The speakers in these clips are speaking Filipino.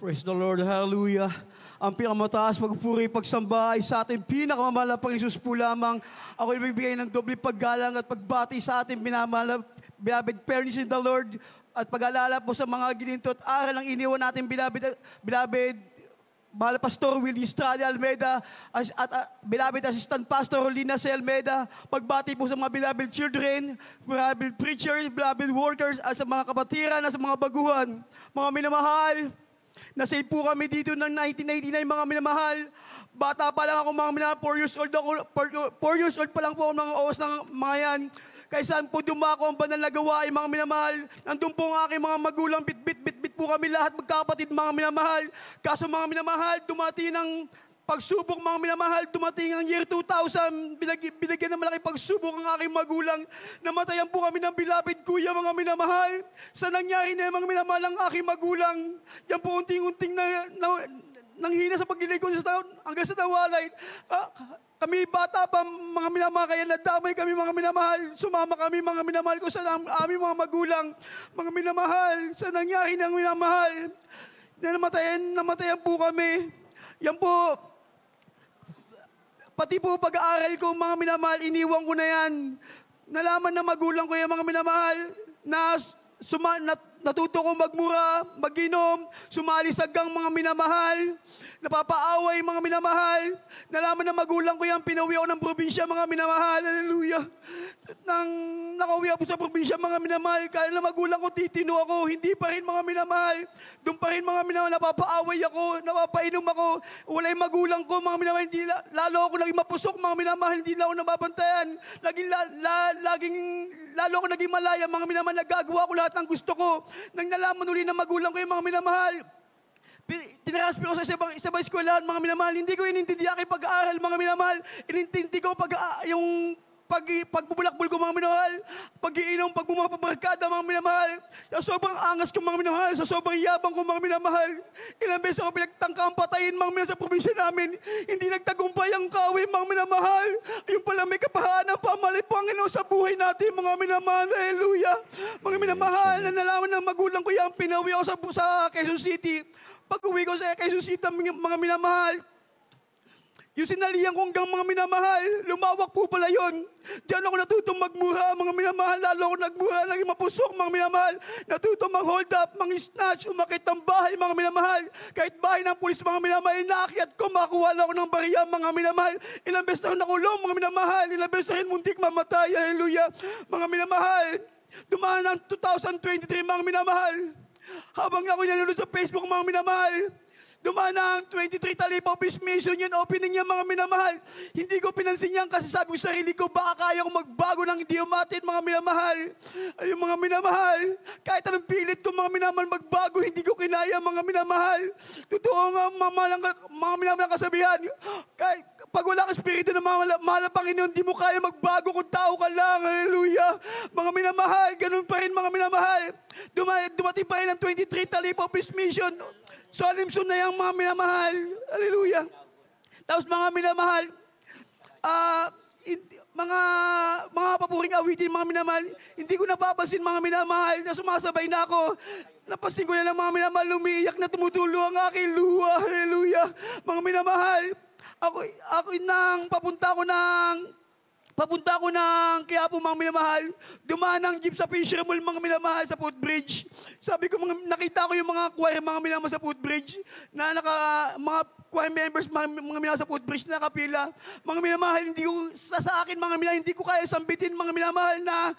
Praise the Lord, hallelujah. Ang pinakamataas pagpuri, pagsamba ay sa ating pinakamamahal na Panginoon Jesus po lamang. Ako ibibigay ng doble paggalang at pagbati sa ating pinamahal na beloved parents in the Lord at pag-alala po sa mga gininto at aral ng iniwan natin beloved mahal Pastor Willie Estrada Almeida at beloved Assistant Pastor Lina C. Almeida. Pagbati po sa mga beloved children, beloved preachers, beloved workers at sa mga kapatiran at sa mga baguhan. Mga minamahal, nasave po kami dito ng 1989, mga minamahal. Bata pa lang ako, mga minamahal, 4 years old ako, 4 years old pa lang po ako mga oras ng mga yan. Kaya saan po dumako ang banal na gawain, mga minamahal. Nandun po ang aking mga magulang, bit po kami lahat magkapatid, mga minamahal. Kaso mga minamahal, dumating ang pagsubok, mga minamahal, dumating ang year 2000, binigyan ng malaki pagsubok ang aking magulang. Namatayan po kami ng beloved kuya, mga minamahal. Sa nangyari na mga minamahal ang aking magulang, yan po unting-unting nanghina sa pagliligon sa taon hanggang sa nawalay. Kami bata pa, mga minamahal, kaya nadamay kami, mga minamahal. Sumama kami, mga minamahal, ko sa aming mga magulang. Mga minamahal, sa nangyari ng minamahal, na namatayan po kami. Yan po, pati po pag-aaral ko, mga minamahal, iniwan ko na yan. Nalaman na magulang ko yan, mga minamahal, na natuto ko magmura, mag-inom, sumali sa gang, mga minamahal. Napapaaway, mga minamahal. Nalaman na magulang ko yan, pinauwi ako ng probinsya, mga minamahal. Hallelujah. Nang nakauwi ako sa probinsya, mga minamahal, kaya na magulang ko, titino ako, hindi pa rin, mga minamahal. Doon pa rin, mga minamahal, napapaaway ako, napapainom ako. Wala yung magulang ko, mga minamahal, hindi, lalo ako naging mapusok, mga minamahal, hindi na ako nababantayan. Lalo ako naging malaya, mga minamahal, nagagawa ko lahat ng gusto ko. Nang nalaman uli ng magulang ko yung mga minamahal, tinaraspi ko sa isang eskwelahan, mga minamahal. Hindi ko inintindi aking pag-aaral, mga minamahal. Inintindi ko yung pagbubulakbol ko, mga minamahal. Pag-iinom, pagbumapabarkada, mga minamahal. Sa sobrang angas ko, mga minamahal. Sa sobrang yabang ko, mga minamahal. Ilang beses ako pinagtangkang patayin, mga minamahal, sa probinsya namin. Hindi nagtagumpay ang kawin, mga minamahal. Ayun pala may kapahaan ng pamalit, Panginoon, sa buhay natin, mga minamahal. Hallelujah. Mga minamahal, na nalaman ng magulang ko yan, pinawi ako sa Quezon City. Pag-uwi ko sa Quezon City, mga minamahal, yung sinalihan kong gang, mga minamahal, lumawak po pala yun. Diyan ako natutong magmura, mga minamahal, lalo ako nagmura, naging mapusok, mga minamahal. Natutong mag-hold up, mang-snatch, umakit ng bahay, mga minamahal. Kahit bahay ng pulis, mga minamahal, naakyat ko, makakuha lang ako ng bariya, mga minamahal. Ilang beses na ako nakulong, mga minamahal. Ilang beses na rin muntik mamatay, hallelujah. Mga minamahal, dumaan ang 2023, mga minamahal. Habang ako nanonood sa Facebook, mga minamahal, dumaan ang 23 Talipa Office Mission yan, opening niya, mga minamahal. Hindi ko pinansin yan kasi sabi ko sa sarili ko, baka kaya ko magbago ng hindi umatin, mga minamahal. Ay, mga minamahal, kahit anong pilit ko, mga minamahal, magbago, hindi ko kinaya, mga minamahal. Totoo nga, mga minamahal kasabihan, kahit pag wala kang espiritu ng mahal na Panginoon, di mo kaya magbago kung tao ka lang. Hallelujah. Mga minamahal, ganun pa rin, mga minamahal. Dumating pa rin ang 23 Talipa Office Mission. Solemson na yung mga minamahal. Hallelujah. Tapos mga minamahal, mga papuring awitin, mga minamahal, hindi ko napapansin, mga minamahal, na sumasabay na ako. Napansin ko na lang, mga minamahal, umiiyak na tumutulo ang aking luha. Hallelujah. Mga minamahal, ako nang papunta ko ng Quiapo, mga minamahal. Dumaan ang jeep sa Fisher Mall, mga minamahal, sa footbridge. Sabi ko, nakita ko yung mga choir, mga minamahal, sa footbridge, na mga choir members, mga minamahal, sa footbridge na nakapila. Mga minamahal, hindi ko, sa akin, mga minamahal, hindi ko kaya sambitin, mga minamahal, na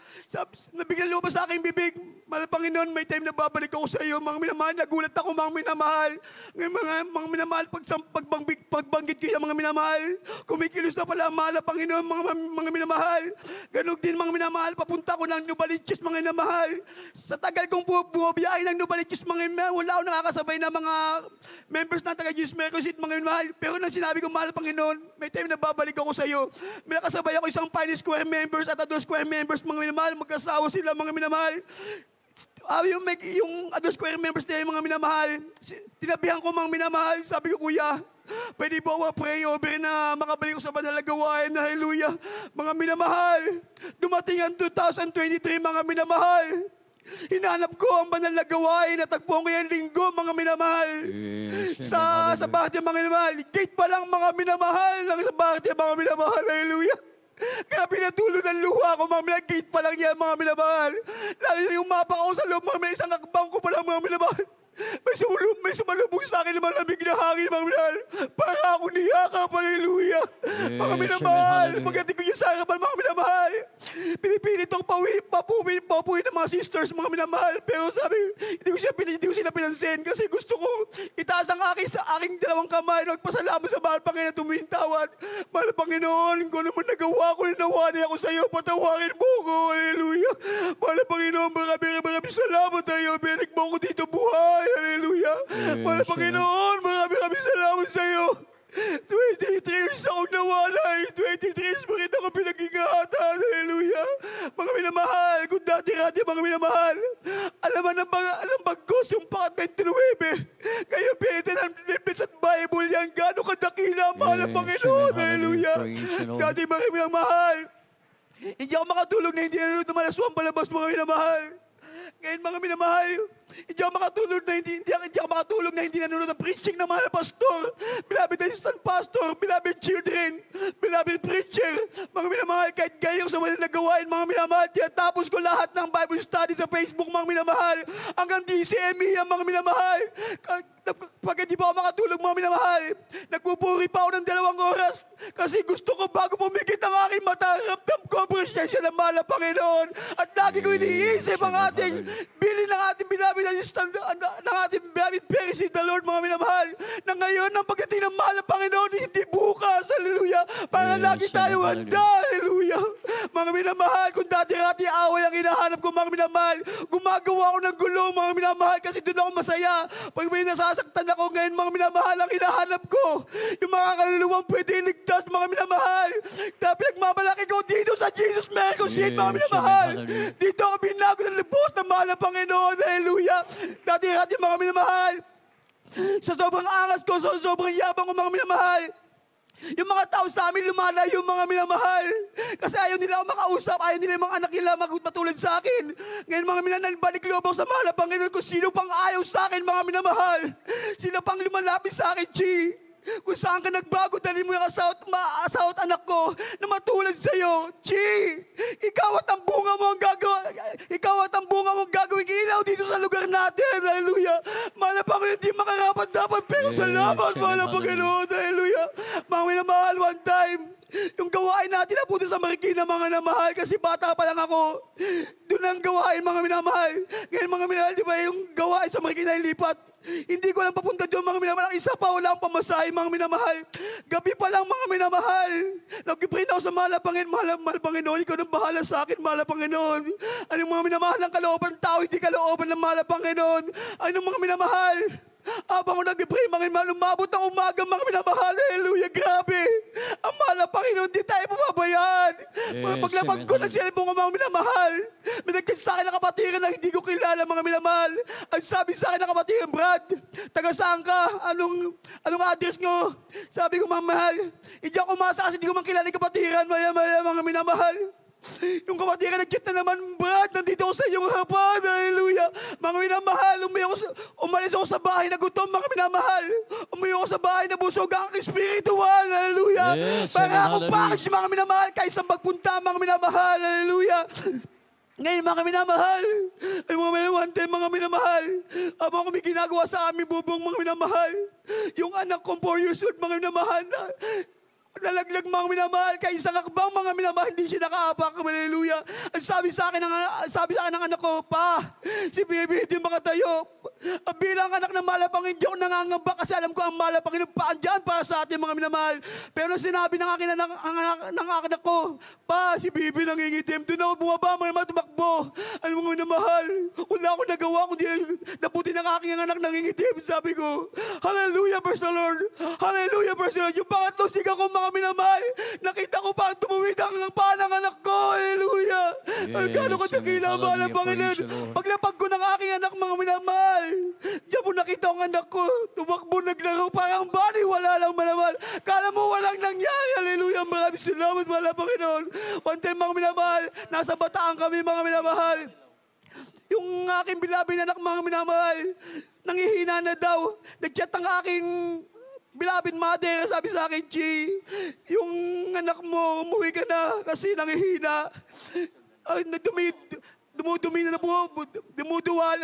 nabigyan lumabas sa aking bibig. Mahal Panginoon, may time na babalik ako sa iyo, mga minamahal. Nagulat ako, mga minamahal. Mga minamahal, pagbanggit ko sa mga minamahal, kumikilos na pala, mahal Panginoon, mga minamahal. Ganog din, mga minamahal, papunta ko ng Novaliches, mga minamahal. Sa tagal kong bumabiyahe ng Novaliches, mga minamahal, wala akong nakakasabay na mga members ng taga-Jesus Mercosit, mga minamahal. Pero nang sinabi ko, mahal Panginoon, may time na babalik ako sa iyo. May nakasabay ako isang Pioneer Square members at 2 Square members, mga minamahal. Magkasawa sila, mga minamahal. Yung Square members na yung mga minamahal, tinabihan ko, mga minamahal. Sabi ko, kuya, pwede po ako pray over na makabalik ko sa banal na gawain. Hallelujah. Mga minamahal, dumating ang 2023, mga minamahal. Hinanap ko ang banal na gawain, natagpuan ko yung linggo, mga minamahal. Sa bakit mga minamahal, gate pa lang mga minamahal, lang sa bakit mga minamahal, hallelujah. Kaya pinatulo ng luha ko, mga minamahal, gate pa lang yan, mga minamahal. Lalo na yung mapa ko sa loob, mga minamahal, isang akbang ko pa lang, mga minamahal. May sumalubong sa akin ng malamig na hangin, mga minamahal. Para ako niyakap, hallelujah. Mga minamahal, pagdating ko yung sa harapan, mga minamahal. Pinipilit akong papuwi ng mga sisters, mga minamahal. Pero sabi, hindi ko sila pinansin kasi gusto ko itaas ang aking dalawang kamay na magpasalamat sa mahal Panginoon tumingin tawad. Mahal Panginoon, kung naman nagawa ko, nawani ako sa iyo, patawarin mo ko, hallelujah. Mahal Panginoon, maraming salamat sa iyo. Binig mo ko dito buhay, hallelujah. Mahal Panginoon, maraming salamat sa iyo. 23 years akong nawalay. 23 years pa rin ako pinag-ingatan. Hallelujah. Mga minamahal, kung dati-rati mga minamahal, alaman ng bagkos yung pakat 29. Ngayon pinitin ang Netflix at Bible yan. Gano'ng kadakila, mahal ng Panginoon. Hallelujah. Dati mga minamahal, hindi ako makatulog na hindi nanonood ng malaswang palabas mga minamahal. Ngayon mga minamahal, hindi ako makatulog na hindi nanonood ng preaching ng mga pastor, beloved assistant pastor, beloved children, beloved preacher. Mga minamahal, kahit galing sa walang nagawain, mga minamahal, tinatapos ko lahat ng Bible study sa Facebook, mga minamahal, hanggang DCME, mga minamahal. Pag hindi pa ako makatulog, mga minamahal, nagpupuri pa ako ng 2 oras kasi gusto ko bago pumikit ang aking mata, ramdam ko ang presensya ng mahal na Panginoon. At lagi ko iniisip ang ating bilin ng ating beloved assistant, ng ating beloved Pharisee, the Lord, mga minamahal, na ngayon, ang pagdating ng mahal na Panginoon, hindi bukas, hallelujah, para lagi tayo handa, hallelujah. Mga minamahal, kung dati-rati away ang hinahanap ko, mga minamahal, gumagawa ako ng gulo, mga minamahal, kasi doon ako masaya. Pag may nasasaktan ako ngayon, mga minamahal, ang hinahanap ko, yung mga kaluluwang pwede iligtas, mga minamahal. Dahil pinagmamalaki ko dito sa Jesus Miracle Seed, mga minamahal. Dito ako binago ng lubos ng mahal na Panginoon, hallelujah. Dati-rati, mga minamahal, sa sobrang angas ko, sa sobrang yabang ko, mga minamahal, yung mga tao sa amin lumalayo, mga minamahal. Kasi ayaw nila ako makausap, ayaw nila yung mga anak nila matulad sa akin. Ngayon mga minamahal, balik loob ako sa mahal na Panginoon kung sino pang ayaw sa akin, mga minamahal. Sila pang lumalapit sa akin, Chi. Kung saan ka nagbago, dali mo yung asawa at anak ko na matulad sa'yo. Chi, ikaw at ang bunga mo ang gagawin ilaw dito sa lugar natin. Hallelujah. Mahal na Panginoon, hindi makarapat dapat, pero salamat, mahal na Panginoon. Hallelujah. Mga minamahal, one time, yung gawain natin na punta sa Marikina, mga minamahal, kasi bata pa lang ako. Doon ang gawain, mga minamahal. Ngayon, mga minamahal, di ba yung gawain sa Marikina ilipat? Hindi ko lang papunta doon, mga minamahal. Ang isa pa, wala akong pamasahe, mga minamahal. Gabi pa lang, mga minamahal. Nag-pray na ako sa mahal na Panginoon. Mahal Panginoon, ikaw nang bahala sa akin, mahal na Panginoon. Anong mga minamahal ng kalooban ng tao, hindi kalooban ng mahal na Panginoon. Anong mga minamahal? Habang ako nag-pray, mga minamahal, umabot ang umaga, mga minamahal. Hallelujah, grabe. Ang mahal na Panginoon, di tayo pababayaan. Paglapag ko ng cellphone ko, mga minamahal, may nagkit sa akin na kapatiran na hindi ko kilala, mga minamahal. Ang sabi sa akin na kapatiran, Brad, taga saan ka? Anong address nyo? Sabi ko, mga mahal, hindi ako umasa kasi hindi ko man kilala yung kapatiran, mga minamahal. Yung kapatiran nag-chat na naman, Brad, nandito ako sa iyong harapan, hallelujah. Mga minamahal, umalis ako sa bahay na gutom, mga minamahal. Umuwi ako sa bahay na busog ang spiritual, hallelujah. Yes, para akong package, mga minamahal, kaysa magpunta, mga minamahal, hallelujah. Ngayon, mga minamahal, ay one time, mga minamahal, habang kami ginagawa sa aming bubong, mga minamahal, yung anak kong 4 years old, mga minamahal, nalaglag, mga minamahal, kaya isang akbang, mga minamahal, hindi siya nakaapak, hallelujah. Ang sabi sa akin ng anak ko, Pa, si baby hindi makatayo. Bilang anak ng malapang, hindi ako nangangamba kasi alam ko ang malapang pa andyan para sa ating mga minamahal. Pero sinabi ng akin ng anak ko, Pa, si baby nangingitim, doon ako bumaba, mga minamahal, tumakbo. Ano mga minamahal, wala akong nagawa, kundi nabuti ng aking anak nangingitim. Sabi ko, hallelujah, praise the Lord. Hallelujah, praise the Lord. Yung pangatlo, siga ko, mga minamahal, nakita ko pa tumuwid ang paa ng anak ko. Hallelujah. Ang gano'n ko dakila, mahal ang Panginoon. Paglapag ko ng aking anak, mga minamahal, diyan mo nakita ang anak ko, tumakbo, naglaro, parang bali, wala lang minamahal. Kala mo walang nangyari. Hallelujah. Maraming salamat, mahal ang Panginoon. One time, mga minamahal, nasa Bataan kami, mga minamahal. yung aking bilabing anak, mga minamahal, nangihina na daw. Nag-chat ang aking bilabing mother, sabi sa akin, Chi, yung anak mo, umuwi ka na kasi nangihina. Ay, dumudumi na po, dumuduwal,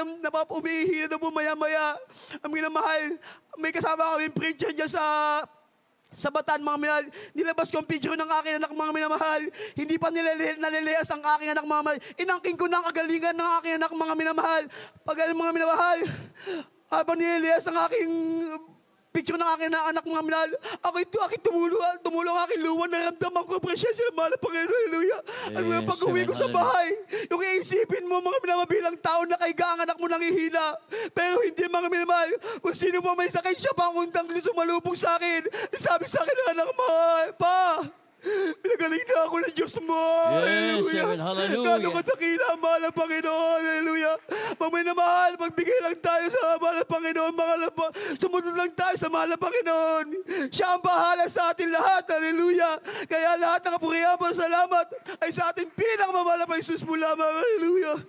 umihina na po maya-maya. Ang minamahal, may kasama kami preacher dyan sa Batan, mga minamahal. Nilabas ko ang picture ng aking anak, mga minamahal. Hindi pa naliliyas ang aking anak, mga minamahal. Inangkin ko na ang kagalingan ng aking anak, mga minamahal. Pag mga minamahal, habang nililiyas ang aking picture ng aking anak, mga minamahal, aking tumulong ang aking luwan, naramdaman ko, presensya ng mahal na Panginoon, hallelujah. Ano yung pag-uwi ko sa bahay, yung iisipin mo, mga minamahal, bilang tao na kaiga ang anak mo nangihina. Pero hindi, mga minamahal, kung sino pa may sakit, siya pa ang untang sumalubong sa akin. Sabi sa akin ng anak, mahal, pa, pinagaling na ako ng Diyos mo. Yes, amen. Hallelujah. Gano'ng katakila, mahal na Panginoon. Hallelujah. Mamay na mahal, magbigay lang tayo sa mahal na Panginoon. Sumunod lang tayo sa mahal na Panginoon. Siya ang bahala sa atin lahat. Hallelujah. Kaya lahat ng kapurihan, salamat ay sa ating pinakamamahal na Jesus mo lamang. Hallelujah.